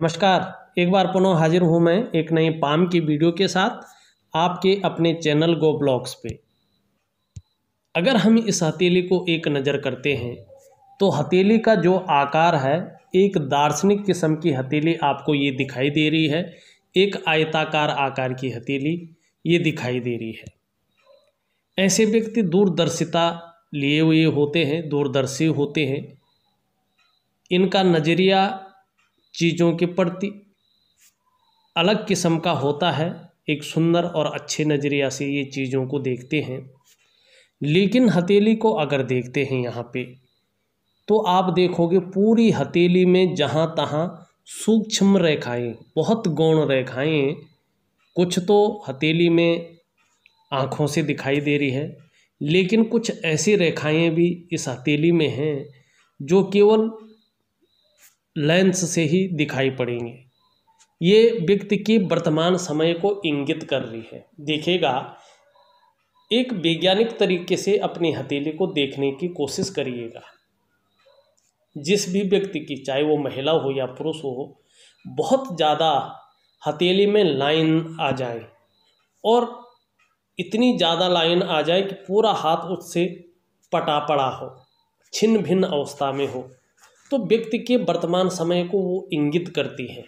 नमस्कार। एक बार पुनः हाजिर हूँ मैं एक नई पाम की वीडियो के साथ आपके अपने चैनल गो ब्लॉग्स पे। अगर हम इस हथेली को एक नज़र करते हैं तो हथेली का जो आकार है एक दार्शनिक किस्म की हथेली आपको ये दिखाई दे रही है। एक आयताकार आकार की हथेली ये दिखाई दे रही है। ऐसे व्यक्ति दूरदर्शिता लिए हुए होते हैं, दूरदर्शी होते हैं। इनका नज़रिया चीज़ों के प्रति अलग किस्म का होता है। एक सुंदर और अच्छे नज़रिया से ये चीज़ों को देखते हैं। लेकिन हथेली को अगर देखते हैं यहाँ पे तो आप देखोगे पूरी हथेली में जहाँ तहाँ सूक्ष्म रेखाएं, बहुत गौण रेखाएं कुछ तो हथेली में आँखों से दिखाई दे रही है, लेकिन कुछ ऐसी रेखाएं भी इस हथेली में हैं जो केवल लेंस से ही दिखाई पड़ेंगे। ये व्यक्ति के वर्तमान समय को इंगित कर रही है। देखिएगा, एक वैज्ञानिक तरीके से अपनी हथेली को देखने की कोशिश करिएगा। जिस भी व्यक्ति की, चाहे वो महिला हो या पुरुष हो, बहुत ज़्यादा हथेली में लाइन आ जाए और इतनी ज़्यादा लाइन आ जाए कि पूरा हाथ उससे पटा पड़ा हो, छिन्न भिन्न अवस्था में हो, तो व्यक्ति के वर्तमान समय को वो इंगित करती है।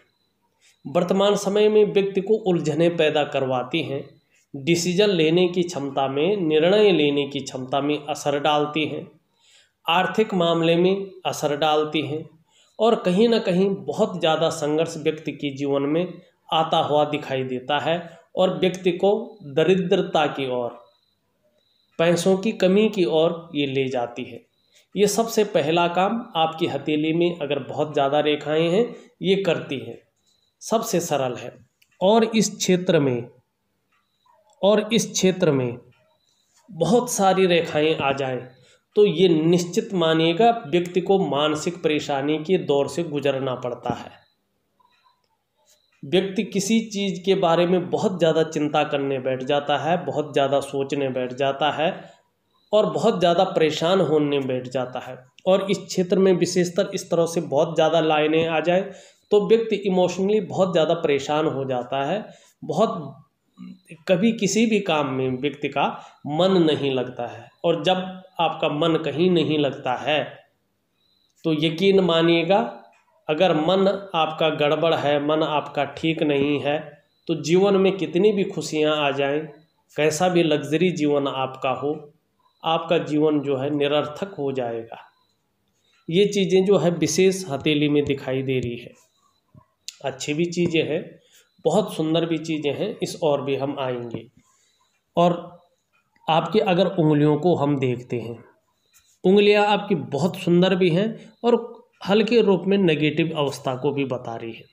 वर्तमान समय में व्यक्ति को उलझनें पैदा करवाती हैं, डिसीजन लेने की क्षमता में, निर्णय लेने की क्षमता में असर डालती हैं, आर्थिक मामले में असर डालती हैं और कहीं ना कहीं बहुत ज़्यादा संघर्ष व्यक्ति के जीवन में आता हुआ दिखाई देता है और व्यक्ति को दरिद्रता की ओर, पैसों की कमी की ओर ये ले जाती है। ये सबसे पहला काम आपकी हथेली में अगर बहुत ज़्यादा रेखाएं हैं ये करती है, सबसे सरल है। और इस क्षेत्र में बहुत सारी रेखाएं आ जाएं तो ये निश्चित मानिएगा व्यक्ति को मानसिक परेशानी के दौर से गुजरना पड़ता है। व्यक्ति किसी चीज़ के बारे में बहुत ज़्यादा चिंता करने बैठ जाता है, बहुत ज़्यादा सोचने बैठ जाता है और बहुत ज़्यादा परेशान होने बैठ जाता है। और इस क्षेत्र में विशेषतर इस तरह से बहुत ज़्यादा लाइनें आ जाए तो व्यक्ति इमोशनली बहुत ज़्यादा परेशान हो जाता है। बहुत कभी किसी भी काम में व्यक्ति का मन नहीं लगता है, और जब आपका मन कहीं नहीं लगता है तो यकीन मानिएगा, अगर मन आपका गड़बड़ है, मन आपका ठीक नहीं है, तो जीवन में कितनी भी खुशियां आ जाएं, कैसा भी लग्जरी जीवन आपका हो, आपका जीवन जो है निरर्थक हो जाएगा। ये चीज़ें जो है विशेष हथेली में दिखाई दे रही है। अच्छी भी चीज़ें हैं, बहुत सुंदर भी चीज़ें हैं, इस और भी हम आएंगे। और आपके अगर उंगलियों को हम देखते हैं, उंगलियां आपकी बहुत सुंदर भी हैं और हल्के रूप में नेगेटिव अवस्था को भी बता रही है।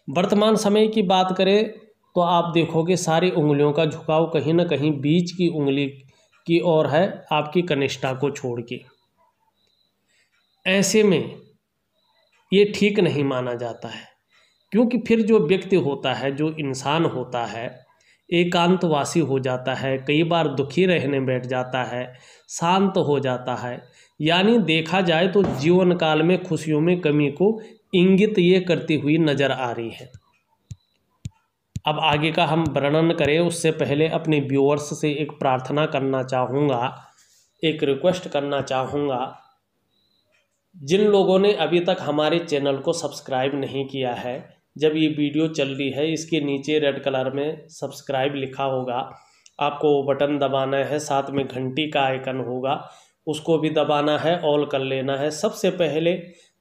वर्तमान समय की बात करें तो आप देखोगे सारी उंगलियों का झुकाव कहीं ना कहीं बीच की उंगली की ओर है, आपकी कनिष्ठा को छोड़ के। ऐसे में ये ठीक नहीं माना जाता है, क्योंकि फिर जो व्यक्ति होता है, जो इंसान होता है, एकांतवासी हो जाता है, कई बार दुखी रहने बैठ जाता है, शांत हो जाता है। यानी देखा जाए तो जीवन काल में खुशियों में कमी को इंगित ये करती हुई नजर आ रही है। अब आगे का हम वर्णन करें उससे पहले अपने व्यूअर्स से एक प्रार्थना करना चाहूँगा, एक रिक्वेस्ट करना चाहूँगा। जिन लोगों ने अभी तक हमारे चैनल को सब्सक्राइब नहीं किया है, जब ये वीडियो चल रही है इसके नीचे रेड कलर में सब्सक्राइब लिखा होगा, आपको वो बटन दबाना है, साथ में घंटी का आइकन होगा, उसको भी दबाना है, ऑल कर लेना है। सबसे पहले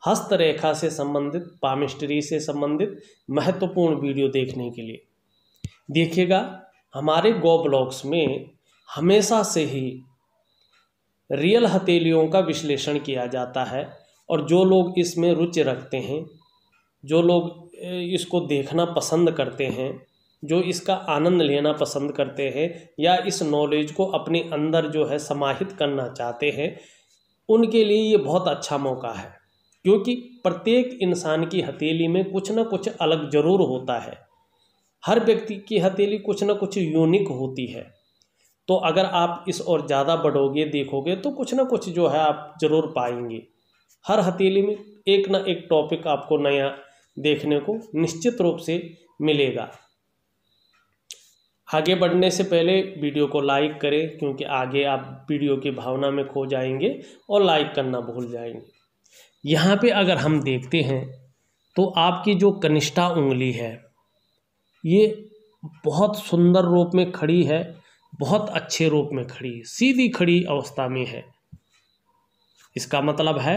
हस्तरेखा से संबंधित, पामिस्ट्री से संबंधित महत्वपूर्ण वीडियो देखने के लिए देखिएगा। हमारे गो ब्लॉग्स में हमेशा से ही रियल हथेलियों का विश्लेषण किया जाता है और जो लोग इसमें रुचि रखते हैं, जो लोग इसको देखना पसंद करते हैं, जो इसका आनंद लेना पसंद करते हैं या इस नॉलेज को अपने अंदर जो है समाहित करना चाहते हैं, उनके लिए ये बहुत अच्छा मौका है। क्योंकि प्रत्येक इंसान की हथेली में कुछ ना कुछ अलग ज़रूर होता है। हर व्यक्ति की हथेली कुछ ना कुछ यूनिक होती है। तो अगर आप इस और ज़्यादा बढ़ोगे, देखोगे, तो कुछ ना कुछ जो है आप ज़रूर पाएंगे। हर हथेली में एक ना एक टॉपिक आपको नया देखने को निश्चित रूप से मिलेगा। आगे बढ़ने से पहले वीडियो को लाइक करें, क्योंकि आगे आप वीडियो की भावना में खो जाएंगे और लाइक करना भूल जाएंगे। यहाँ पे अगर हम देखते हैं तो आपकी जो कनिष्ठा उंगली है ये बहुत सुंदर रूप में खड़ी है, बहुत अच्छे रूप में खड़ी है, सीधी खड़ी अवस्था में है। इसका मतलब है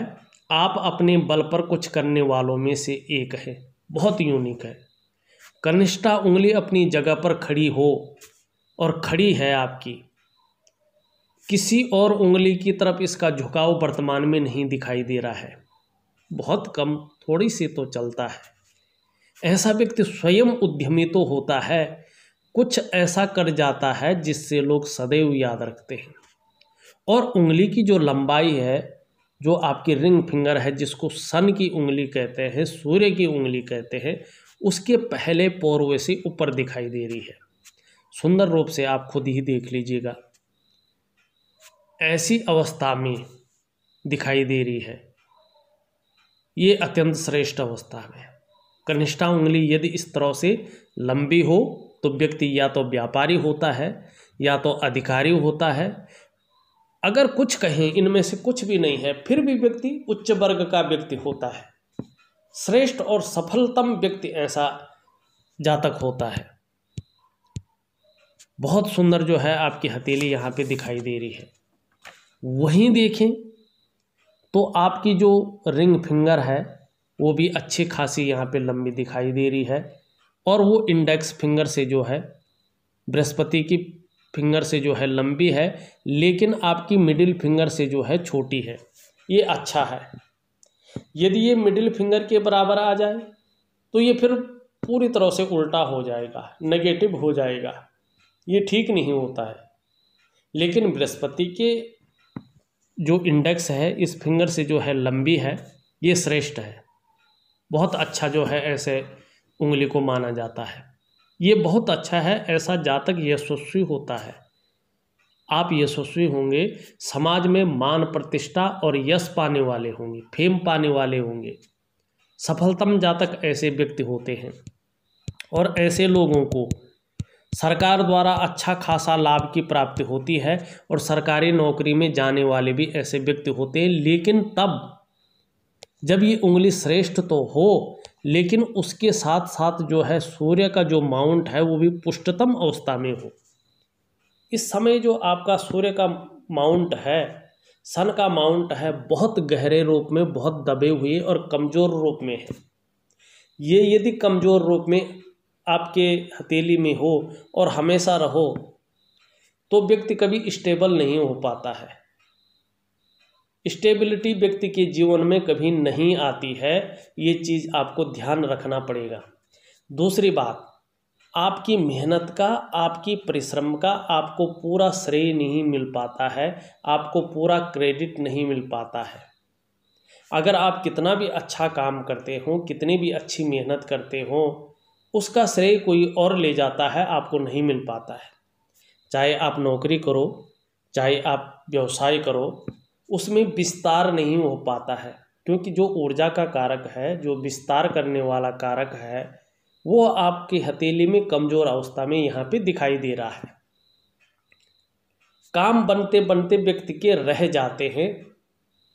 आप अपने बल पर कुछ करने वालों में से एक है, बहुत यूनिक है। कनिष्ठा उंगली अपनी जगह पर खड़ी हो और खड़ी है आपकी, किसी और उंगली की तरफ इसका झुकाव वर्तमान में नहीं दिखाई दे रहा है, बहुत कम, थोड़ी सी तो चलता है। ऐसा व्यक्ति स्वयं उद्यमी तो होता है, कुछ ऐसा कर जाता है जिससे लोग सदैव याद रखते हैं। और उंगली की जो लंबाई है, जो आपकी रिंग फिंगर है, जिसको सन की उंगली कहते हैं, सूर्य की उंगली कहते हैं, उसके पहले पोरवे से ऊपर दिखाई दे रही है। सुंदर रूप से आप खुद ही देख लीजिएगा, ऐसी अवस्था में दिखाई दे रही है। ये अत्यंत श्रेष्ठ अवस्था में कनिष्ठा उंगली यदि इस तरह से लंबी हो तो व्यक्ति या तो व्यापारी होता है या तो अधिकारी होता है। अगर कुछ कहें इनमें से कुछ भी नहीं है, फिर भी व्यक्ति उच्च वर्ग का व्यक्ति होता है, श्रेष्ठ और सफलतम व्यक्ति ऐसा जातक होता है। बहुत सुंदर जो है आपकी हथेली यहाँ पे दिखाई दे रही है। वहीं देखें तो आपकी जो रिंग फिंगर है वो भी अच्छी खासी यहाँ पे लंबी दिखाई दे रही है, और वो इंडेक्स फिंगर से जो है, बृहस्पति की फिंगर से जो है लंबी है, लेकिन आपकी मिडिल फिंगर से जो है छोटी है। ये अच्छा है। यदि ये मिडिल फिंगर के बराबर आ जाए तो ये फिर पूरी तरह से उल्टा हो जाएगा, नेगेटिव हो जाएगा, ये ठीक नहीं होता है। लेकिन बृहस्पति के जो इंडेक्स है इस फिंगर से जो है लंबी है, ये श्रेष्ठ है, बहुत अच्छा जो है ऐसे उंगली को माना जाता है। ये बहुत अच्छा है, ऐसा जातक यशस्वी होता है। आप यशस्वी होंगे, समाज में मान प्रतिष्ठा और यश पाने वाले होंगे, फेम पाने वाले होंगे। सफलतम जातक ऐसे व्यक्ति होते हैं, और ऐसे लोगों को सरकार द्वारा अच्छा खासा लाभ की प्राप्ति होती है, और सरकारी नौकरी में जाने वाले भी ऐसे व्यक्ति होते हैं। लेकिन तब जब ये उंगली श्रेष्ठ तो हो, लेकिन उसके साथ साथ जो है सूर्य का जो माउंट है वो भी पुष्टतम अवस्था में हो। इस समय जो आपका सूर्य का माउंट है, सन का माउंट है, बहुत गहरे रूप में, बहुत दबे हुए और कमज़ोर रूप में है। ये यदि कमज़ोर रूप में आपके हथेली में हो और हमेशा रहो तो व्यक्ति कभी स्टेबल नहीं हो पाता है। स्टेबिलिटी व्यक्ति के जीवन में कभी नहीं आती है, ये चीज़ आपको ध्यान रखना पड़ेगा। दूसरी बात, आपकी मेहनत का, आपकी परिश्रम का आपको पूरा श्रेय नहीं मिल पाता है, आपको पूरा क्रेडिट नहीं मिल पाता है। अगर आप कितना भी अच्छा काम करते हो, कितनी भी अच्छी मेहनत करते हो, उसका श्रेय कोई और ले जाता है, आपको नहीं मिल पाता है। चाहे आप नौकरी करो, चाहे आप व्यवसाय करो, उसमें विस्तार नहीं हो पाता है, क्योंकि जो ऊर्जा का कारक है, जो विस्तार करने वाला कारक है, वो आपकी हथेली में कमज़ोर अवस्था में यहाँ पे दिखाई दे रहा है। काम बनते बनते व्यक्ति के रह जाते हैं,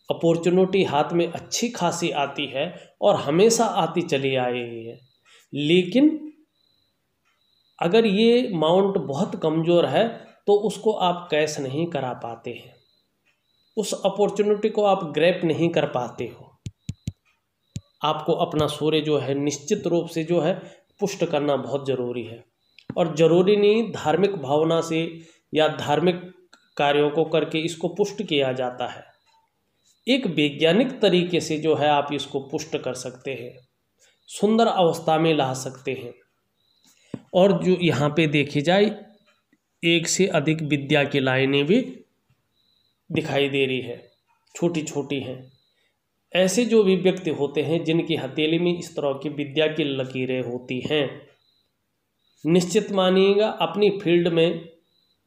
अपॉर्चुनिटी हाथ में अच्छी खासी आती है और हमेशा आती चली आई है, लेकिन अगर ये माउंट बहुत कमज़ोर है तो उसको आप कैश नहीं करा पाते हैं, उस अपॉर्चुनिटी को आप ग्रैब नहीं कर पाते हो। आपको अपना सूर्य जो है निश्चित रूप से जो है पुष्ट करना बहुत ज़रूरी है, और ज़रूरी नहीं धार्मिक भावना से या धार्मिक कार्यों को करके इसको पुष्ट किया जाता है। एक वैज्ञानिक तरीके से जो है आप इसको पुष्ट कर सकते हैं, सुंदर अवस्था में ला सकते हैं। और जो यहाँ पे देखी जाए, एक से अधिक विद्या की लाइनें भी दिखाई दे रही है, छोटी छोटी हैं। ऐसे जो भी व्यक्ति होते हैं जिनकी हथेली में इस तरह की विद्या की लकीरें होती हैं, निश्चित मानिएगा अपनी फील्ड में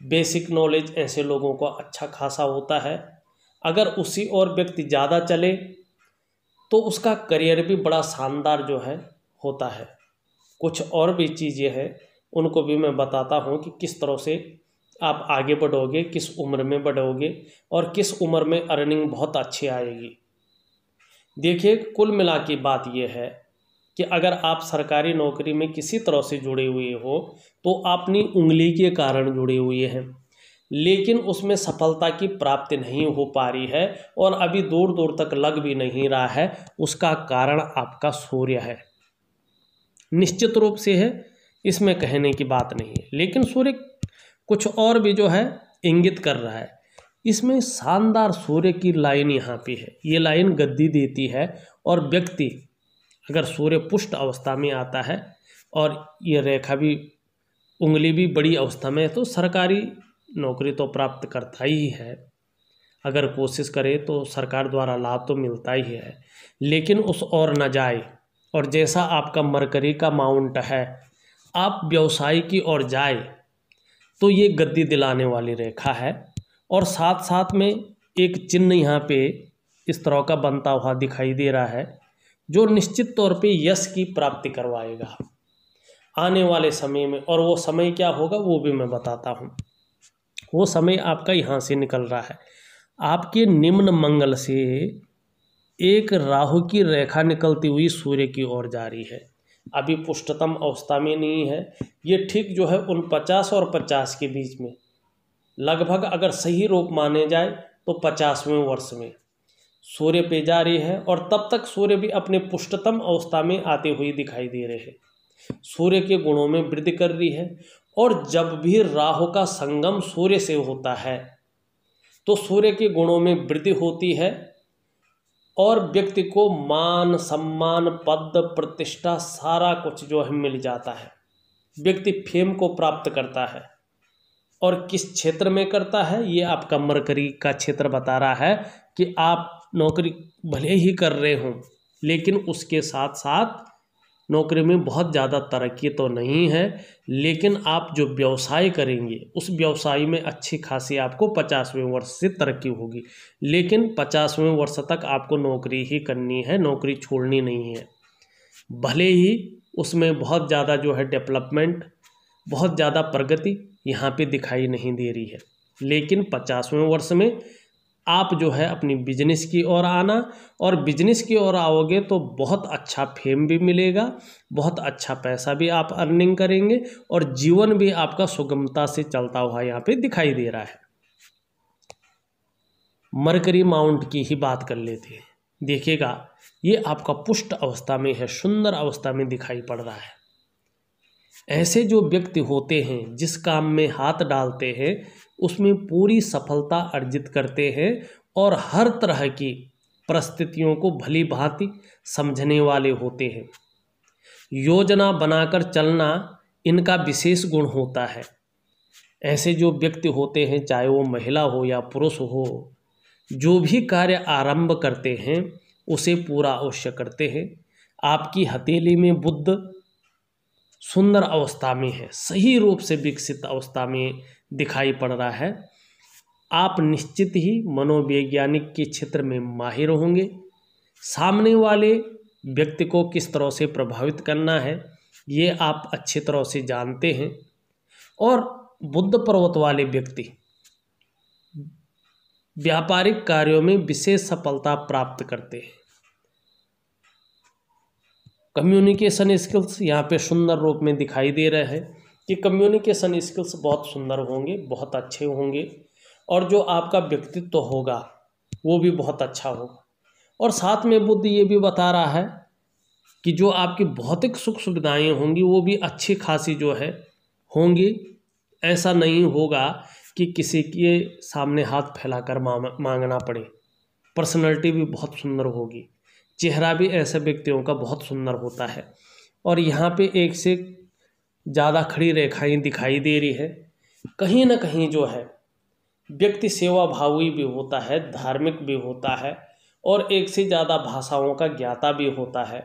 बेसिक नॉलेज ऐसे लोगों को अच्छा खासा होता है। अगर उसी और व्यक्ति ज़्यादा चले तो उसका करियर भी बड़ा शानदार जो है होता है। कुछ और भी चीज़ें हैं, उनको भी मैं बताता हूँ कि किस तरह से आप आगे बढ़ोगे, किस उम्र में बढ़ोगे और किस उम्र में अर्निंग बहुत अच्छी आएगी। देखिए, कुल मिला के बात यह है कि अगर आप सरकारी नौकरी में किसी तरह से जुड़े हुए हो तो अपनी उंगली के कारण जुड़े हुए हैं, लेकिन उसमें सफलता की प्राप्ति नहीं हो पा रही है और अभी दूर दूर तक लग भी नहीं रहा है। उसका कारण आपका सूर्य है, निश्चित रूप से है, इसमें कहने की बात नहीं है। लेकिन सूर्य कुछ और भी जो है इंगित कर रहा है। इसमें शानदार सूर्य की लाइन यहाँ पे है, ये लाइन गद्दी देती है। और व्यक्ति अगर सूर्य पुष्ट अवस्था में आता है और ये रेखा भी, उंगली भी बड़ी अवस्था में है, तो सरकारी नौकरी तो प्राप्त करता ही है। अगर कोशिश करे तो सरकार द्वारा लाभ तो मिलता ही है, लेकिन उस और न जाए। और जैसा आपका मरकरी का माउंट है, आप व्यवसाय की ओर जाए तो ये गद्दी दिलाने वाली रेखा है। और साथ साथ में एक चिन्ह यहाँ पे इस तरह का बनता हुआ दिखाई दे रहा है, जो निश्चित तौर पे यश की प्राप्ति करवाएगा आने वाले समय में। और वो समय क्या होगा वो भी मैं बताता हूँ। वो समय आपका यहाँ से निकल रहा है, आपके निम्न मंगल से एक राहु की रेखा निकलती हुई सूर्य की ओर जा रही है। अभी पुष्टतम अवस्था में नहीं है, ये ठीक जो है 49 और 50 के बीच में, लगभग अगर सही रूप माने जाए तो 50वें वर्ष में सूर्य पे जा रही है। और तब तक सूर्य भी अपने पुष्टतम अवस्था में आते हुए दिखाई दे रहे हैं, सूर्य के गुणों में वृद्धि कर रही है। और जब भी राहु का संगम सूर्य से होता है तो सूर्य के गुणों में वृद्धि होती है और व्यक्ति को मान सम्मान पद प्रतिष्ठा सारा कुछ जो है मिल जाता है। व्यक्ति फेम को प्राप्त करता है। और किस क्षेत्र में करता है, ये आपका मरकरी का क्षेत्र बता रहा है कि आप नौकरी भले ही कर रहे हों, लेकिन उसके साथ साथ नौकरी में बहुत ज़्यादा तरक्की तो नहीं है, लेकिन आप जो व्यवसाय करेंगे उस व्यवसाय में अच्छी खासी आपको 50वें वर्ष से तरक्की होगी। लेकिन 50वें वर्ष तक आपको नौकरी ही करनी है, नौकरी छोड़नी नहीं है। भले ही उसमें बहुत ज़्यादा जो है डेवलपमेंट, बहुत ज़्यादा प्रगति यहाँ पे दिखाई नहीं दे रही है, लेकिन 50वें वर्ष में आप जो है अपनी बिजनेस की ओर आना, और बिजनेस की ओर आओगे तो बहुत अच्छा फेम भी मिलेगा, बहुत अच्छा पैसा भी आप अर्निंग करेंगे और जीवन भी आपका सुगमता से चलता हुआ यहाँ पे दिखाई दे रहा है। मरकरी माउंट की ही बात कर लेते हैं। देखिएगा, ये आपका पुष्ट अवस्था में है, सुंदर अवस्था में दिखाई पड़ रहा है। ऐसे जो व्यक्ति होते हैं, जिस काम में हाथ डालते हैं उसमें पूरी सफलता अर्जित करते हैं और हर तरह की परिस्थितियों को भली भांति समझने वाले होते हैं। योजना बनाकर चलना इनका विशेष गुण होता है। ऐसे जो व्यक्ति होते हैं, चाहे वो महिला हो या पुरुष हो, जो भी कार्य आरंभ करते हैं उसे पूरा अवश्य करते हैं। आपकी हथेली में बुध सुंदर अवस्था में है, सही रूप से विकसित अवस्था में दिखाई पड़ रहा है। आप निश्चित ही मनोवैज्ञानिक के क्षेत्र में माहिर होंगे। सामने वाले व्यक्ति को किस तरह से प्रभावित करना है ये आप अच्छी तरह से जानते हैं। और बुध पर्वत वाले व्यक्ति व्यापारिक कार्यों में विशेष सफलता प्राप्त करते हैं। कम्युनिकेशन स्किल्स यहाँ पे सुंदर रूप में दिखाई दे रहे हैं कि कम्युनिकेशन स्किल्स बहुत सुंदर होंगे, बहुत अच्छे होंगे। और जो आपका व्यक्तित्व होगा वो भी बहुत अच्छा होगा। और साथ में बुध ये भी बता रहा है कि जो आपकी भौतिक सुख सुविधाएँ होंगी वो भी अच्छी खासी जो है होंगी। ऐसा नहीं होगा कि किसी के सामने हाथ फैलाकर मांगना पड़े। पर्सनैलिटी भी बहुत सुंदर होगी, चेहरा भी ऐसे व्यक्तियों का बहुत सुंदर होता है। और यहाँ पे एक से ज़्यादा खड़ी रेखाएं दिखाई दे रही है। कहीं ना कहीं जो है व्यक्ति सेवा भावी भी होता है, धार्मिक भी होता है और एक से ज़्यादा भाषाओं का ज्ञाता भी होता है।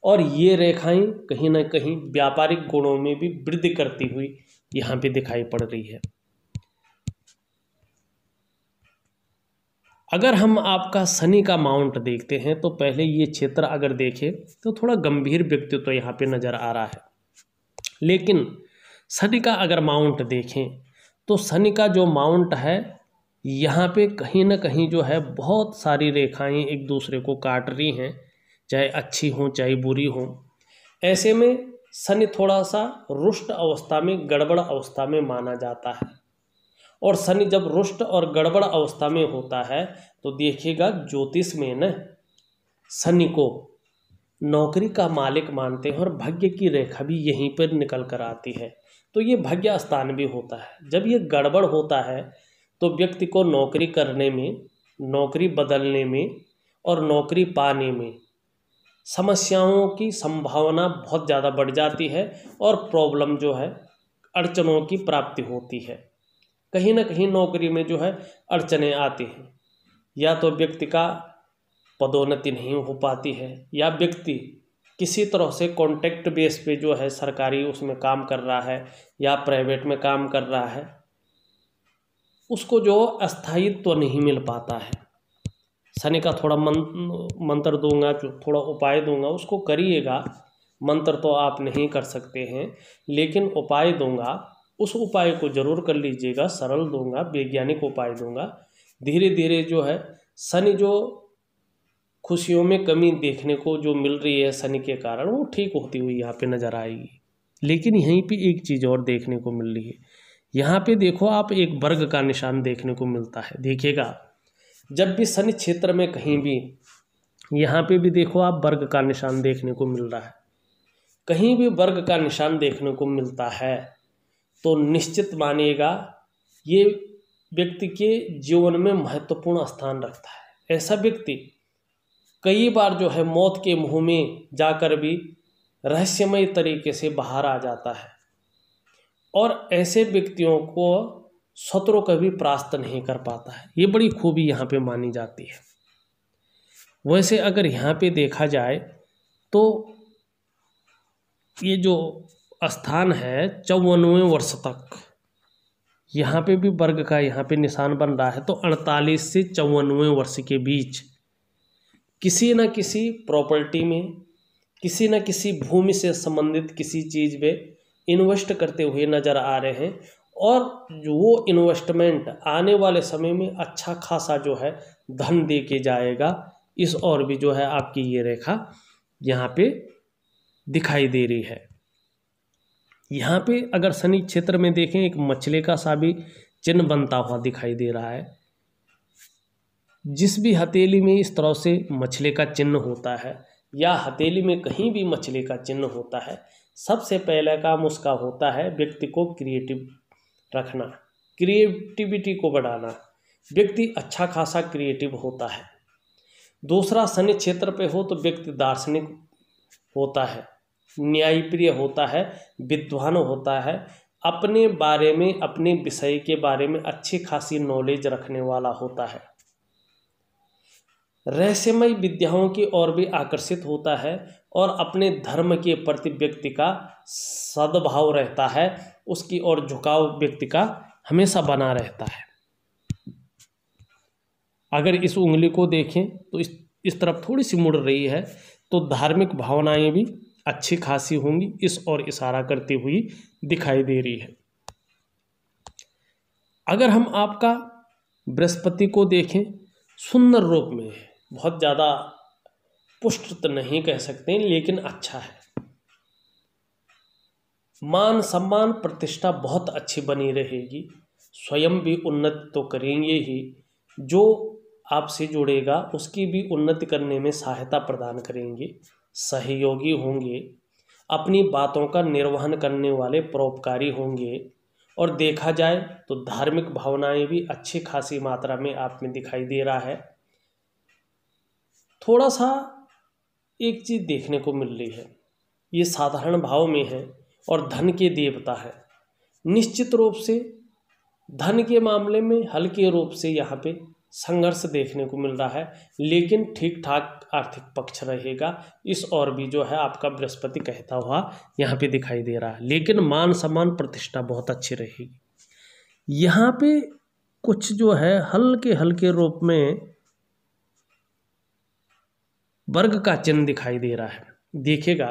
और ये रेखाएं कहीं ना कहीं व्यापारिक गुणों में भी वृद्धि करती हुई यहाँ पे दिखाई पड़ रही है। अगर हम आपका शनि का माउंट देखते हैं तो पहले ये क्षेत्र अगर देखें तो थोड़ा गंभीर व्यक्तित्व तो यहाँ पे नज़र आ रहा है, लेकिन शनि का अगर माउंट देखें तो शनि का जो माउंट है यहाँ पे कहीं ना कहीं जो है बहुत सारी रेखाएं एक दूसरे को काट रही हैं, चाहे अच्छी हों चाहे बुरी हों। ऐसे में शनि थोड़ा सा रुष्ट अवस्था में, गड़बड़ अवस्था में माना जाता है। और शनि जब रुष्ट और गड़बड़ अवस्था में होता है तो देखिएगा ज्योतिष में न शनि को नौकरी का मालिक मानते हैं और भाग्य की रेखा भी यहीं पर निकल कर आती है, तो ये भाग्य स्थान भी होता है। जब ये गड़बड़ होता है तो व्यक्ति को नौकरी करने में, नौकरी बदलने में और नौकरी पाने में समस्याओं की संभावना बहुत ज़्यादा बढ़ जाती है और प्रॉब्लम जो है, अड़चनों की प्राप्ति होती है। कहीं ना कहीं नौकरी में जो है अड़चनें आती हैं, या तो व्यक्ति का पदोन्नति नहीं हो पाती है, या व्यक्ति किसी तरह से कॉन्ट्रैक्ट बेस पे जो है सरकारी उसमें काम कर रहा है या प्राइवेट में काम कर रहा है, उसको जो अस्थायित्व नहीं मिल पाता है। शनि का थोड़ा मंत्र दूंगा, थोड़ा उपाय दूंगा, उसको करिएगा। मंत्र तो आप नहीं कर सकते हैं, लेकिन उपाय दूंगा, उस उपाय को जरूर कर लीजिएगा। सरल दूंगा, वैज्ञानिक उपाय दूंगा। धीरे धीरे जो है शनि जो खुशियों में कमी देखने को जो मिल रही है शनि के कारण, वो ठीक होती हुई यहाँ पे नज़र आएगी। लेकिन यहीं पे एक चीज़ और देखने को मिल रही है। यहाँ पे देखो आप, एक वर्ग का निशान देखने को मिलता है। देखिएगा जब भी शनि क्षेत्र में कहीं भी, यहाँ पे भी देखो आप, वर्ग का निशान देखने को मिल रहा है। कहीं भी वर्ग का निशान देखने को मिलता है तो निश्चित मानिएगा ये व्यक्ति के जीवन में महत्वपूर्ण स्थान रखता है। ऐसा व्यक्ति कई बार जो है मौत के मुंह में जाकर भी रहस्यमय तरीके से बाहर आ जाता है, और ऐसे व्यक्तियों को शत्रु कभी परास्त नहीं कर पाता है। ये बड़ी खूबी यहाँ पे मानी जाती है। वैसे अगर यहाँ पे देखा जाए तो ये जो स्थान है 54वें वर्ष तक, यहाँ पे भी वर्ग का यहाँ पे निशान बन रहा है। तो 48 से 54वें वर्ष के बीच किसी न किसी प्रॉपर्टी में, किसी न किसी भूमि से संबंधित किसी चीज़ में इन्वेस्ट करते हुए नज़र आ रहे हैं, और जो वो इन्वेस्टमेंट आने वाले समय में अच्छा खासा जो है धन दे के जाएगा। इस और भी जो है आपकी ये रेखा यहाँ पे दिखाई दे रही है। यहाँ पे अगर शनि क्षेत्र में देखें, एक मछली का सा भी चिन्ह बनता हुआ दिखाई दे रहा है। जिस भी हथेली में इस तरह से मछली का चिन्ह होता है, या हथेली में कहीं भी मछली का चिन्ह होता है, सबसे पहला काम उसका होता है व्यक्ति को क्रिएटिव रखना, क्रिएटिविटी को बढ़ाना। व्यक्ति अच्छा खासा क्रिएटिव होता है। दूसरा, शनि क्षेत्र पे हो तो व्यक्ति दार्शनिक होता है, न्यायप्रिय होता है, विद्वान होता है, अपने बारे में, अपने विषय के बारे में अच्छी खासी नॉलेज रखने वाला होता है, रहस्यमय विद्याओं की ओर भी आकर्षित होता है, और अपने धर्म के प्रति व्यक्ति का सद्भाव रहता है, उसकी ओर झुकाव व्यक्ति का हमेशा बना रहता है। अगर इस उंगली को देखें तो इस तरफ थोड़ी सी मुड़ रही है, तो धार्मिक भावनाएं भी अच्छी खासी होंगी, इस ओर इशारा करती हुई दिखाई दे रही है। अगर हम आपका बृहस्पति को देखें, सुंदर रूप में है, बहुत ज़्यादा पुष्ट तो नहीं कह सकते लेकिन अच्छा है। मान सम्मान प्रतिष्ठा बहुत अच्छी बनी रहेगी, स्वयं भी उन्नति तो करेंगे ही, जो आपसे जुड़ेगा उसकी भी उन्नति करने में सहायता प्रदान करेंगे, सहयोगी होंगे, अपनी बातों का निर्वहन करने वाले परोपकारी होंगे, और देखा जाए तो धार्मिक भावनाएं भी अच्छी खासी मात्रा में आप में दिखाई दे रहा है। थोड़ा सा एक चीज़ देखने को मिल रही है, ये साधारण भाव में है और धन के देवता है। निश्चित रूप से धन के मामले में हल्के रूप से यहाँ पे संघर्ष देखने को मिल रहा है, लेकिन ठीक ठाक आर्थिक पक्ष रहेगा, इस और भी जो है आपका बृहस्पति कहता हुआ यहाँ पे दिखाई दे रहा है। लेकिन मान सम्मान प्रतिष्ठा बहुत अच्छी रहेगी। यहाँ पे कुछ जो है हल्के हल्के रूप में वर्ग का चिन्ह दिखाई दे रहा है। देखिएगा,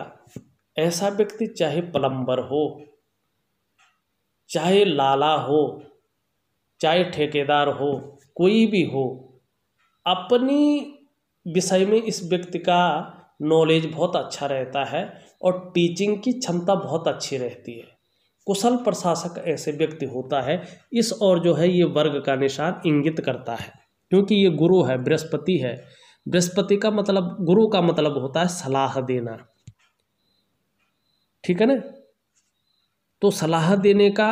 ऐसा व्यक्ति चाहे प्लम्बर हो, चाहे लाला हो, चाहे ठेकेदार हो, कोई भी हो, अपनी विषय में इस व्यक्ति का नॉलेज बहुत अच्छा रहता है और टीचिंग की क्षमता बहुत अच्छी रहती है। कुशल प्रशासक ऐसे व्यक्ति होता है। इस और जो है ये वर्ग का निशान इंगित करता है, क्योंकि ये गुरु है, बृहस्पति है। बृहस्पति का मतलब, गुरु का मतलब होता है सलाह देना, ठीक है ना। तो सलाह देने का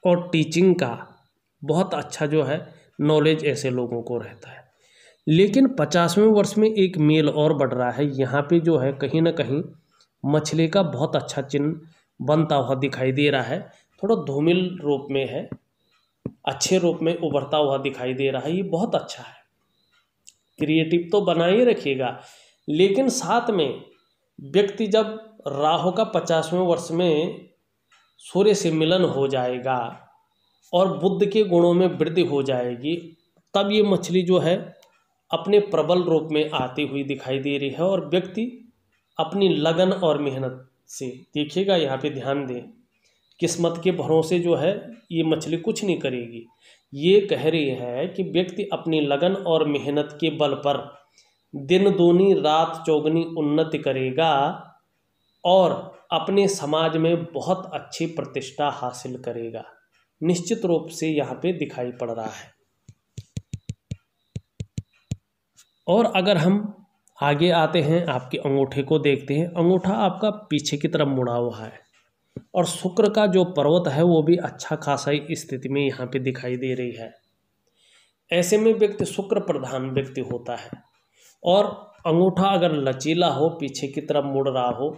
और टीचिंग का बहुत अच्छा जो है नॉलेज ऐसे लोगों को रहता है। लेकिन 50वें वर्ष में एक मेल और बढ़ रहा है। यहाँ पे जो है कहीं ना कहीं मछली का बहुत अच्छा चिन्ह बनता हुआ दिखाई दे रहा है। थोड़ा धूमिल रूप में है, अच्छे रूप में उभरता हुआ दिखाई दे रहा है। ये बहुत अच्छा है। क्रिएटिव तो बना ही रखिएगा, लेकिन साथ में व्यक्ति जब राहु का 50वें वर्ष में सूर्य से मिलन हो जाएगा और बुध के गुणों में वृद्धि हो जाएगी, तब ये मछली जो है अपने प्रबल रूप में आती हुई दिखाई दे रही है। और व्यक्ति अपनी लगन और मेहनत से, देखिएगा यहाँ पे ध्यान दें, किस्मत के भरोसे जो है ये मछली कुछ नहीं करेगी। ये कह रही है कि व्यक्ति अपनी लगन और मेहनत के बल पर दिन दूनी रात चौगुनी उन्नति करेगा और अपने समाज में बहुत अच्छी प्रतिष्ठा हासिल करेगा, निश्चित रूप से यहाँ पे दिखाई पड़ रहा है। और अगर हम आगे आते हैं, आपके अंगूठे को देखते हैं, अंगूठा आपका पीछे की तरफ मुड़ा हुआ है और शुक्र का जो पर्वत है वो भी अच्छा खासा स्थिति में यहाँ पे दिखाई दे रही है। ऐसे में व्यक्ति शुक्र प्रधान व्यक्ति होता है और अंगूठा अगर लचीला हो, पीछे की तरफ मुड़ रहा हो,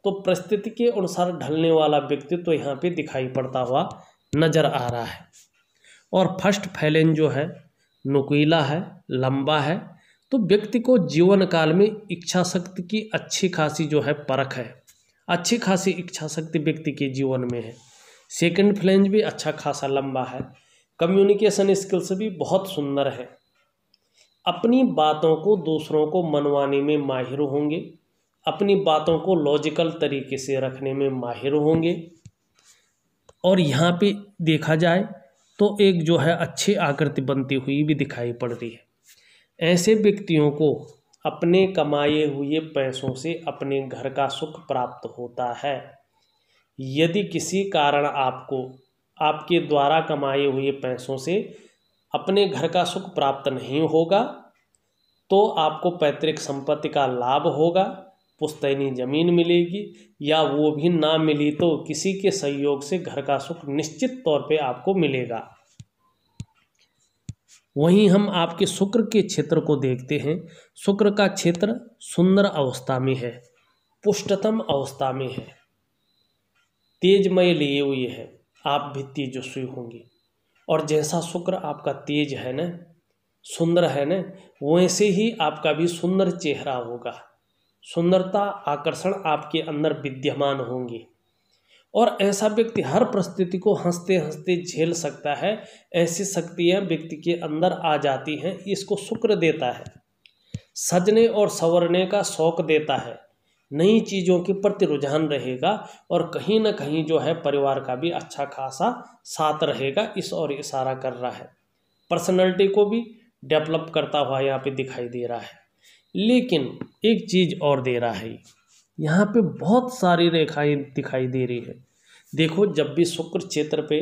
तो परिस्थिति के अनुसार ढलने वाला व्यक्ति तो यहाँ पे दिखाई पड़ता हुआ नजर आ रहा है। और फर्स्ट फैलेन जो है नुकीला है, लंबा है, तो व्यक्ति को जीवन काल में इच्छा शक्ति की अच्छी खासी जो है परख है, अच्छी खासी इच्छा शक्ति व्यक्ति के जीवन में है। सेकंड फ्लेंज भी अच्छा खासा लंबा है। कम्युनिकेशन स्किल्स भी बहुत सुंदर है। अपनी बातों को दूसरों को मनवाने में माहिर होंगे, अपनी बातों को लॉजिकल तरीके से रखने में माहिर होंगे। और यहाँ पे देखा जाए तो एक जो है अच्छी आकृति बनती हुई भी दिखाई पड़ रही है। ऐसे व्यक्तियों को अपने कमाए हुए पैसों से अपने घर का सुख प्राप्त होता है। यदि किसी कारण आपको आपके द्वारा कमाए हुए पैसों से अपने घर का सुख प्राप्त नहीं होगा, तो आपको पैतृक संपत्ति का लाभ होगा, पुश्तैनी जमीन मिलेगी, या वो भी ना मिली तो किसी के सहयोग से घर का सुख निश्चित तौर पे आपको मिलेगा। वहीं हम आपके शुक्र के क्षेत्र को देखते हैं। शुक्र का क्षेत्र सुंदर अवस्था में है, पुष्टतम अवस्था में है, तेजमय लिए हुए है। आप भी तेजस्वी होंगे। और जैसा शुक्र आपका तेज है ना, सुंदर है ना, वैसे ही आपका भी सुंदर चेहरा होगा। सुंदरता, आकर्षण आपके अंदर विद्यमान होंगे। और ऐसा व्यक्ति हर परिस्थिति को हंसते हंसते झेल सकता है। ऐसी शक्तियाँ व्यक्ति के अंदर आ जाती हैं, इसको शुक्र देता है। सजने और संवरने का शौक देता है, नई चीज़ों के प्रति रुझान रहेगा और कहीं ना कहीं जो है परिवार का भी अच्छा खासा साथ रहेगा। इस और इशारा कर रहा है। पर्सनैलिटी को भी डेवलप करता हुआ यहाँ पे दिखाई दे रहा है। लेकिन एक चीज़ और दे रहा है, यहाँ पे बहुत सारी रेखाएं दिखाई दे रही है। देखो, जब भी शुक्र क्षेत्र पे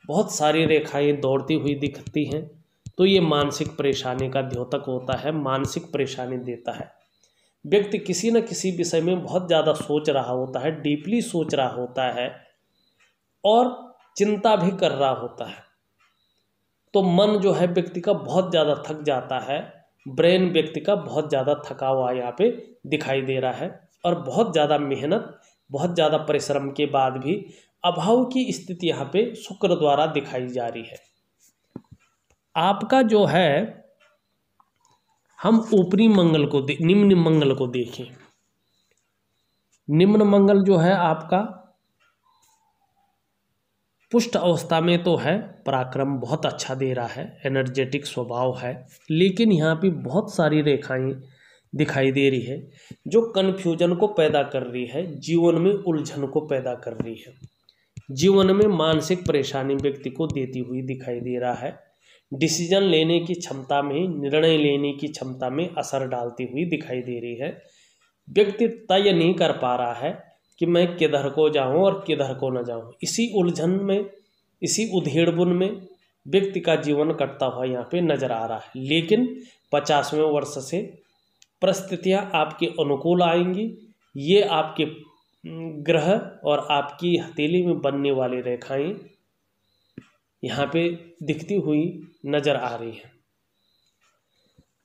बहुत सारी रेखाएं दौड़ती हुई दिखती हैं तो ये मानसिक परेशानी का द्योतक होता है, मानसिक परेशानी देता है। व्यक्ति किसी न किसी विषय में बहुत ज़्यादा सोच रहा होता है, डीपली सोच रहा होता है और चिंता भी कर रहा होता है। तो मन जो है व्यक्ति का बहुत ज़्यादा थक जाता है, ब्रेन व्यक्ति का बहुत ज़्यादा थका हुआ यहाँ पे दिखाई दे रहा है। और बहुत ज़्यादा मेहनत, बहुत ज़्यादा परिश्रम के बाद भी अभाव की स्थिति यहाँ पे शुक्र द्वारा दिखाई जा रही है। आपका जो है, हम ऊपरी मंगल को निम्न मंगल को देखें। निम्न मंगल जो है आपका पुष्ट अवस्था में तो है, पराक्रम बहुत अच्छा दे रहा है, एनर्जेटिक स्वभाव है। लेकिन यहाँ पे बहुत सारी रेखाएं दिखाई दे रही है, जो कन्फ्यूजन को पैदा कर रही है, जीवन में उलझन को पैदा कर रही है, जीवन में मानसिक परेशानी व्यक्ति को देती हुई दिखाई दे रहा है, डिसीजन लेने की क्षमता में, निर्णय लेने की क्षमता में असर डालती हुई दिखाई दे रही है। व्यक्ति तय नहीं कर पा रहा है कि मैं किधर को जाऊं और किधर को न जाऊं। इसी उलझन में, इसी उधेड़बुन में व्यक्ति का जीवन कटता हुआ यहाँ पे नजर आ रहा है। लेकिन 50वें वर्ष से परिस्थितियाँ आपके अनुकूल आएंगी। ये आपके ग्रह और आपकी हथेली में बनने वाली रेखाएं यहाँ पे दिखती हुई नजर आ रही है।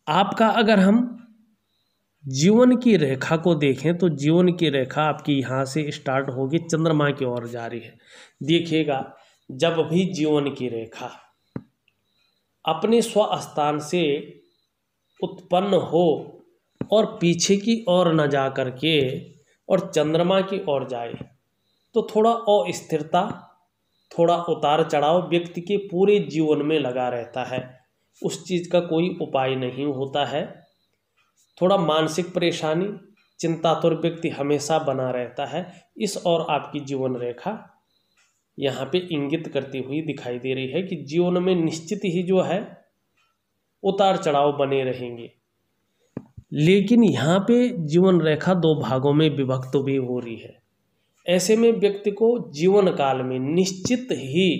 आपका अगर हम जीवन की रेखा को देखें तो जीवन की रेखा आपकी यहाँ से स्टार्ट होगी, चंद्रमा की ओर जा रही है। देखिएगा, जब भी जीवन की रेखा अपने स्वस्थान से उत्पन्न हो और पीछे की ओर न जा करके और चंद्रमा की ओर जाए तो थोड़ा अस्थिरता, थोड़ा उतार चढ़ाव व्यक्ति के पूरे जीवन में लगा रहता है। उस चीज़ का कोई उपाय नहीं होता है। थोड़ा मानसिक परेशानी, चिंतातुर व्यक्ति हमेशा बना रहता है। इस और आपकी जीवन रेखा यहाँ पे इंगित करती हुई दिखाई दे रही है कि जीवन में निश्चित ही जो है उतार चढ़ाव बने रहेंगे। लेकिन यहाँ पे जीवन रेखा 2 भागों में विभक्त भी हो रही है। ऐसे में व्यक्ति को जीवन काल में निश्चित ही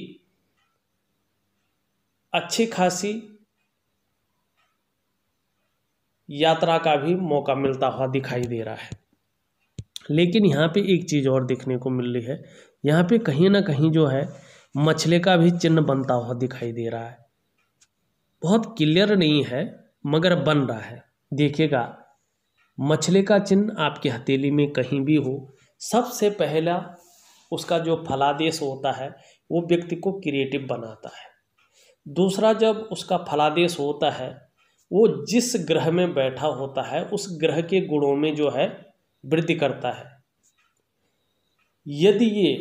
अच्छी खासी यात्रा का भी मौका मिलता हुआ दिखाई दे रहा है। लेकिन यहाँ पे एक चीज़ और देखने को मिल रही है, यहाँ पे कहीं ना कहीं जो है मछली का भी चिन्ह बनता हुआ दिखाई दे रहा है। बहुत क्लियर नहीं है मगर बन रहा है। देखिएगा, मछली का चिन्ह आपकी हथेली में कहीं भी हो, सबसे पहला उसका जो फलादेश होता है वो व्यक्ति को क्रिएटिव बनाता है। दूसरा, जब उसका फलादेश होता है वो जिस ग्रह में बैठा होता है उस ग्रह के गुणों में जो है वृद्धि करता है। यदि ये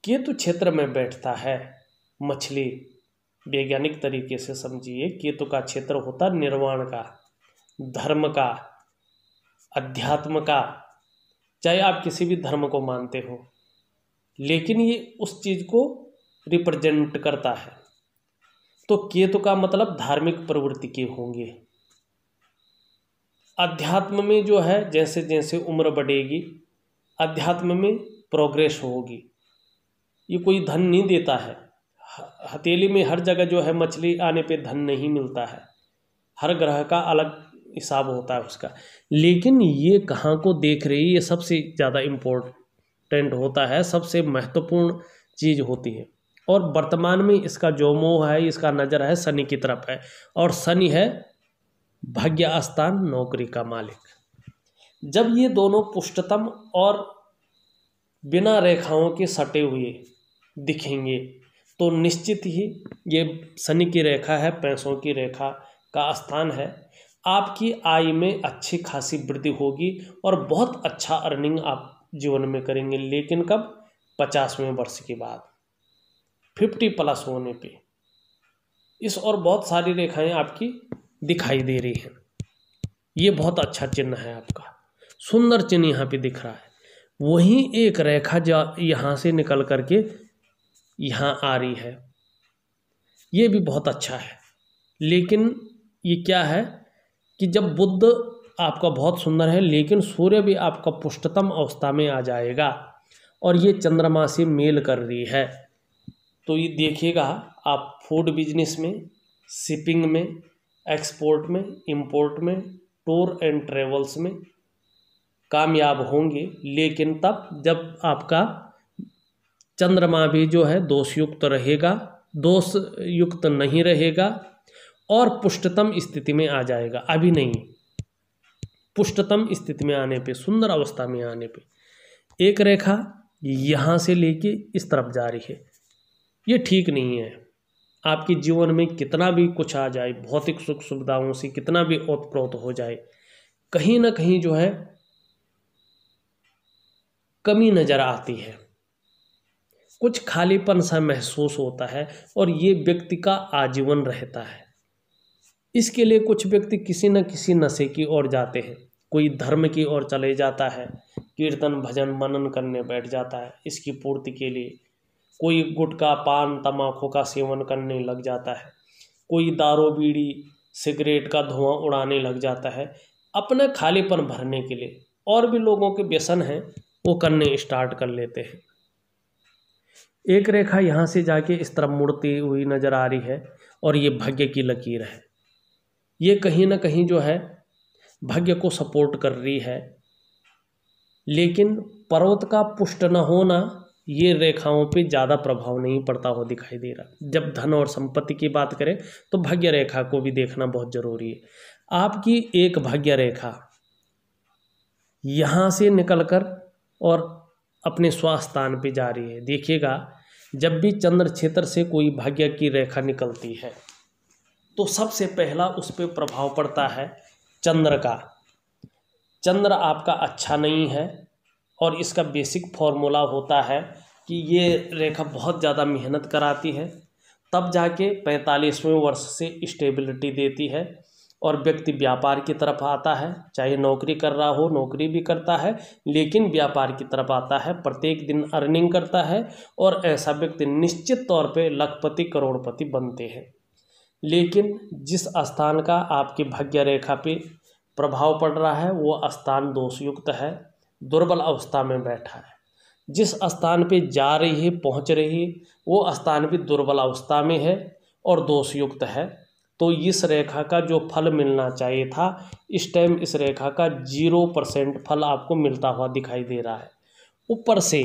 केतु क्षेत्र में बैठता है मछली, वैज्ञानिक तरीके से समझिए, केतु का क्षेत्र होता है निर्वाण का, धर्म का, अध्यात्म का, चाहे आप किसी भी धर्म को मानते हो, लेकिन ये उस चीज़ को रिप्रेजेंट करता है। तो केतु का मतलब धार्मिक प्रवृत्ति के होंगे। अध्यात्म में जो है जैसे जैसे उम्र बढ़ेगी अध्यात्म में प्रोग्रेस होगी। ये कोई धन नहीं देता है। हथेली में हर जगह जो है मछली आने पे धन नहीं मिलता है। हर ग्रह का अलग हिसाब होता है उसका। लेकिन ये कहाँ को देख रही है, ये सबसे ज़्यादा इम्पोर्टेंट होता है, सबसे महत्वपूर्ण चीज़ होती है। और वर्तमान में इसका जो मोह है, इसका नज़र है शनि की तरफ है, और शनि है भाग्य स्थान, नौकरी का मालिक। जब ये दोनों पुष्टतम और बिना रेखाओं के सटे हुए दिखेंगे तो निश्चित ही ये शनि की रेखा है, पैसों की रेखा का स्थान है। आपकी आय में अच्छी खासी वृद्धि होगी और बहुत अच्छा अर्निंग आप जीवन में करेंगे। लेकिन कब? 50वें वर्ष के बाद, 50+ होने पे। इस और बहुत सारी रेखाएं आपकी दिखाई दे रही हैं। ये बहुत अच्छा चिन्ह है आपका, सुंदर चिन्ह यहाँ पे दिख रहा है। वहीं एक रेखा जो यहाँ से निकल करके यहाँ आ रही है, ये भी बहुत अच्छा है। लेकिन ये क्या है कि जब बुध आपका बहुत सुंदर है लेकिन सूर्य भी आपका पुष्टतम अवस्था में आ जाएगा और ये चंद्रमा से मेल कर रही है, तो ये देखिएगा आप फूड बिजनेस में, शिपिंग में, एक्सपोर्ट में, इंपोर्ट में, टूर एंड ट्रेवल्स में कामयाब होंगे। लेकिन तब जब आपका चंद्रमा भी जो है दोषयुक्त रहेगा, दोष युक्त नहीं रहेगा और पुष्टतम स्थिति में आ जाएगा। अभी नहीं, पुष्टतम स्थिति में आने पे, सुंदर अवस्था में आने पे एक रेखा यहाँ से लेके इस तरफ जा रही है, ये ठीक नहीं है। आपके जीवन में कितना भी कुछ आ जाए, भौतिक सुख सुविधाओं से कितना भी ओतप्रोत हो जाए, कहीं ना कहीं जो है कमी नज़र आती है, कुछ खालीपन सा महसूस होता है और ये व्यक्ति का आजीवन रहता है। इसके लिए कुछ व्यक्ति किसी न किसी नशे की ओर जाते हैं, कोई धर्म की ओर चले जाता है, कीर्तन भजन मनन करने बैठ जाता है इसकी पूर्ति के लिए, कोई गुटखा पान तम्बाकू का सेवन करने लग जाता है, कोई दारू बीड़ी सिगरेट का धुआं उड़ाने लग जाता है अपना खालीपन भरने के लिए। और भी लोगों के व्यसन हैं वो करने स्टार्ट कर लेते हैं। एक रेखा यहाँ से जाके इस तरफ मुड़ती हुई नज़र आ रही है और ये भाग्य की लकीर है। ये कहीं ना कहीं जो है भाग्य को सपोर्ट कर रही है, लेकिन पर्वत का पुष्ट न होना ये रेखाओं पे ज़्यादा प्रभाव नहीं पड़ता हो दिखाई दे रहा। जब धन और संपत्ति की बात करें तो भाग्य रेखा को भी देखना बहुत ज़रूरी है। आपकी एक भाग्य रेखा यहाँ से निकलकर और अपने स्वास्थान पे जा रही है। देखिएगा, जब भी चंद्र क्षेत्र से कोई भाग्य की रेखा निकलती है तो सबसे पहला उस पर प्रभाव पड़ता है चंद्र का। चंद्र आपका अच्छा नहीं है और इसका बेसिक फॉर्मूला होता है कि ये रेखा बहुत ज़्यादा मेहनत कराती है, तब जाके 45वें वर्ष से स्टेबिलिटी देती है और व्यक्ति व्यापार की तरफ आता है। चाहे नौकरी कर रहा हो, नौकरी भी करता है लेकिन व्यापार की तरफ आता है, प्रत्येक दिन अर्निंग करता है और ऐसा व्यक्ति निश्चित तौर पे लखपति करोड़पति बनते हैं। लेकिन जिस स्थान का आपकी भाग्य रेखा पे प्रभाव पड़ रहा है वो स्थान दोषयुक्त है, दुर्बल अवस्था में बैठा है। जिस स्थान पे जा रही है पहुंच रही है वो स्थान भी दुर्बल अवस्था में है और दोषयुक्त है। तो इस रेखा का जो फल मिलना चाहिए था इस टाइम इस रेखा का 0% फल आपको मिलता हुआ दिखाई दे रहा है। ऊपर से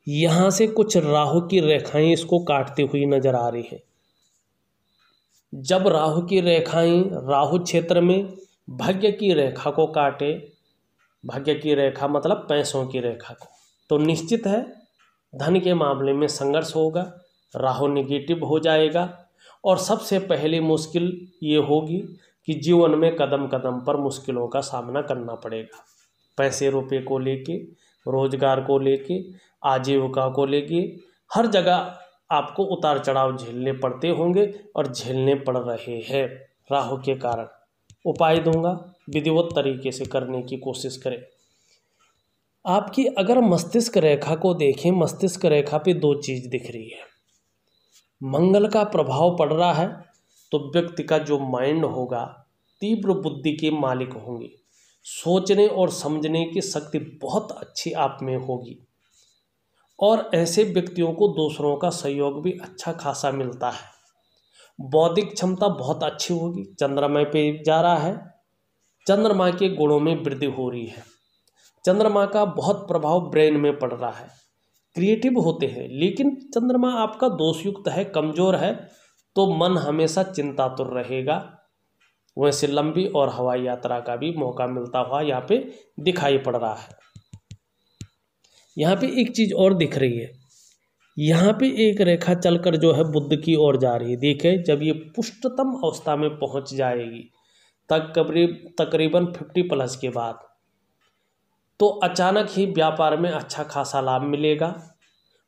यहाँ से कुछ राहु की रेखाएं इसको काटती हुई नजर आ रही है। जब राहु की रेखाएं राहु क्षेत्र में भाग्य की रेखा को काटे, भाग्य की रेखा मतलब पैसों की रेखा को, तो निश्चित है धन के मामले में संघर्ष होगा, राहु नेगेटिव हो जाएगा और सबसे पहली मुश्किल ये होगी कि जीवन में कदम कदम पर मुश्किलों का सामना करना पड़ेगा। पैसे रुपए को लेके, रोजगार को लेके, आजीविका को लेके, हर जगह आपको उतार चढ़ाव झेलने पड़ते होंगे और झेलने पड़ रहे हैं राहु के कारण। उपाय दूंगा, विधिवत तरीके से करने की कोशिश करें। आपकी अगर मस्तिष्क रेखा को देखें, मस्तिष्क रेखा पे दो चीज़ दिख रही है। मंगल का प्रभाव पड़ रहा है तो व्यक्ति का जो माइंड होगा तीव्र बुद्धि के मालिक होंगे, सोचने और समझने की शक्ति बहुत अच्छी आप में होगी और ऐसे व्यक्तियों को दूसरों का सहयोग भी अच्छा खासा मिलता है। बौद्धिक क्षमता बहुत अच्छी होगी। चंद्रमा पे जा रहा है, चंद्रमा के गुणों में वृद्धि हो रही है। चंद्रमा का बहुत प्रभाव ब्रेन में पड़ रहा है, क्रिएटिव होते हैं, लेकिन चंद्रमा आपका दोषयुक्त है, कमज़ोर है, तो मन हमेशा चिंतातुर रहेगा। वैसे लंबी और हवाई यात्रा का भी मौका मिलता हुआ यहाँ पे दिखाई पड़ रहा है। यहाँ पे एक चीज़ और दिख रही है, यहाँ पे एक रेखा चलकर जो है बुध की ओर जा रही है। देखिए, जब ये पुष्टतम अवस्था में पहुँच जाएगी तकरीबन 50+ के बाद, तो अचानक ही व्यापार में अच्छा खासा लाभ मिलेगा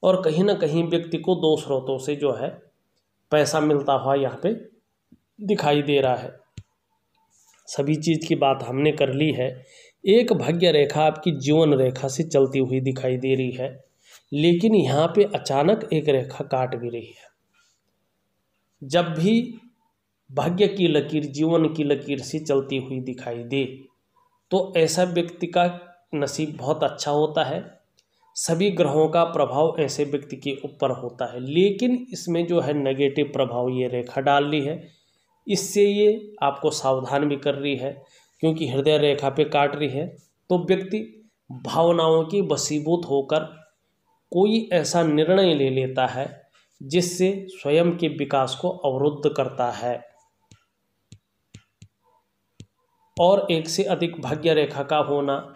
और कहीं ना कहीं व्यक्ति को दो स्रोतों से जो है पैसा मिलता हुआ यहाँ पे दिखाई दे रहा है। सभी चीज़ की बात हमने कर ली है। एक भाग्य रेखा आपकी जीवन रेखा से चलती हुई दिखाई दे रही है, लेकिन यहाँ पे अचानक एक रेखा काट भी रही है। जब भी भाग्य की लकीर जीवन की लकीर से चलती हुई दिखाई दे तो ऐसा व्यक्ति का नसीब बहुत अच्छा होता है। सभी ग्रहों का प्रभाव ऐसे व्यक्ति के ऊपर होता है, लेकिन इसमें जो है नेगेटिव प्रभाव ये रेखा डाल रही है। इससे ये आपको सावधान भी कर रही है, क्योंकि हृदय रेखा पे काट रही है तो व्यक्ति भावनाओं की वशीभूत होकर कोई ऐसा निर्णय ले लेता है जिससे स्वयं के विकास को अवरुद्ध करता है। और एक से अधिक भाग्य रेखा का होना,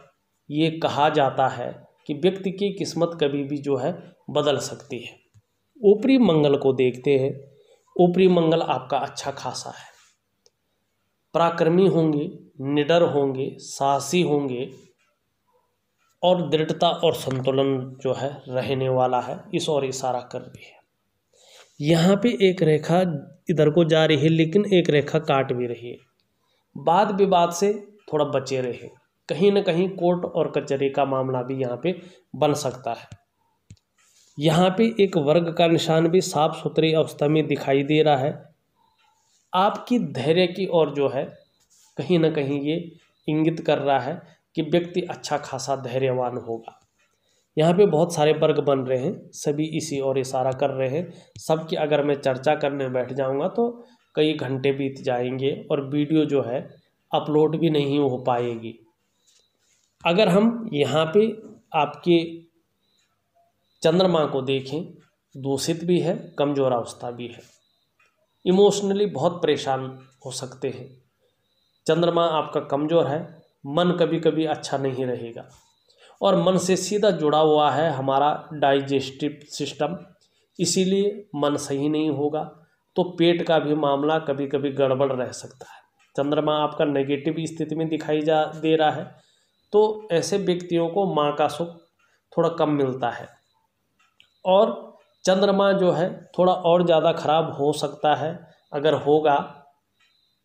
ये कहा जाता है कि व्यक्ति की किस्मत कभी भी जो है बदल सकती है। ऊपरी मंगल को देखते हैं। ऊपरी मंगल आपका अच्छा खासा है, पराक्रमी होंगे, निडर होंगे, साहसी होंगे और दृढ़ता और संतुलन जो है रहने वाला है, इस ओर इशारा कर रही है। यहाँ पे एक रेखा इधर को जा रही है, लेकिन एक रेखा काट भी रही है। वाद विवाद से थोड़ा बचे रहे, कहीं ना कहीं कोर्ट और कचहरी का मामला भी यहाँ पे बन सकता है। यहाँ पे एक वर्ग का निशान भी साफ सुथरी अवस्था में दिखाई दे रहा है। आपकी धैर्य की ओर जो है कहीं ना कहीं ये इंगित कर रहा है कि व्यक्ति अच्छा खासा धैर्यवान होगा। यहाँ पे बहुत सारे वर्ग बन रहे हैं, सभी इसी ओर इशारा कर रहे हैं। सबकी अगर मैं चर्चा करने बैठ जाऊँगा तो कई घंटे बीत जाएंगे और वीडियो जो है अपलोड भी नहीं हो पाएगी। अगर हम यहाँ पे आपके चंद्रमा को देखें, दूषित भी है, कमजोर अवस्था भी है, इमोशनली बहुत परेशान हो सकते हैं। चंद्रमा आपका कमज़ोर है, मन कभी कभी अच्छा नहीं रहेगा और मन से सीधा जुड़ा हुआ है हमारा डाइजेस्टिव सिस्टम, इसीलिए मन सही नहीं होगा तो पेट का भी मामला कभी कभी गड़बड़ रह सकता है। चंद्रमा आपका नेगेटिव स्थिति में दिखाई दे रहा है तो ऐसे व्यक्तियों को माँ का सुख थोड़ा कम मिलता है और चंद्रमा जो है थोड़ा और ज़्यादा खराब हो सकता है। अगर होगा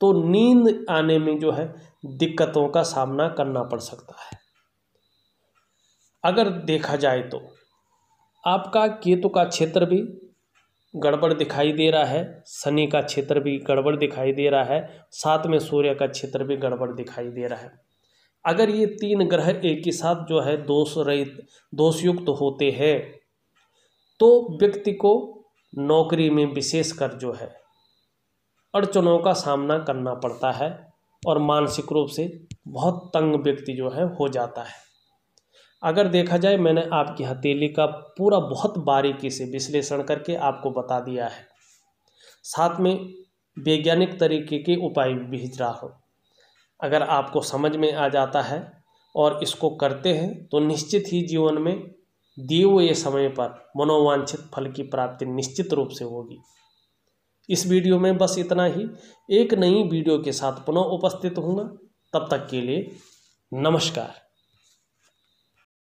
तो नींद आने में जो है दिक्कतों का सामना करना पड़ सकता है। अगर देखा जाए तो आपका केतु का क्षेत्र भी गड़बड़ दिखाई दे रहा है, शनि का क्षेत्र भी गड़बड़ दिखाई दे रहा है, साथ में सूर्य का क्षेत्र भी गड़बड़ दिखाई दे रहा है। अगर ये तीन ग्रह एक ही साथ जो है दोष रहित दोषयुक्त होते हैं तो व्यक्ति को नौकरी में विशेषकर जो है अड़चनों का सामना करना पड़ता है और मानसिक रूप से बहुत तंग व्यक्ति जो है हो जाता है। अगर देखा जाए मैंने आपकी हथेली का पूरा बहुत बारीकी से विश्लेषण करके आपको बता दिया है, साथ में वैज्ञानिक तरीके के उपाय भी भेज रहा हूँ। अगर आपको समझ में आ जाता है और इसको करते हैं तो निश्चित ही जीवन में दिए हुए समय पर मनोवांछित फल की प्राप्ति निश्चित रूप से होगी। इस वीडियो में बस इतना ही। एक नई वीडियो के साथ पुनः उपस्थित होऊंगा, तब तक के लिए नमस्कार।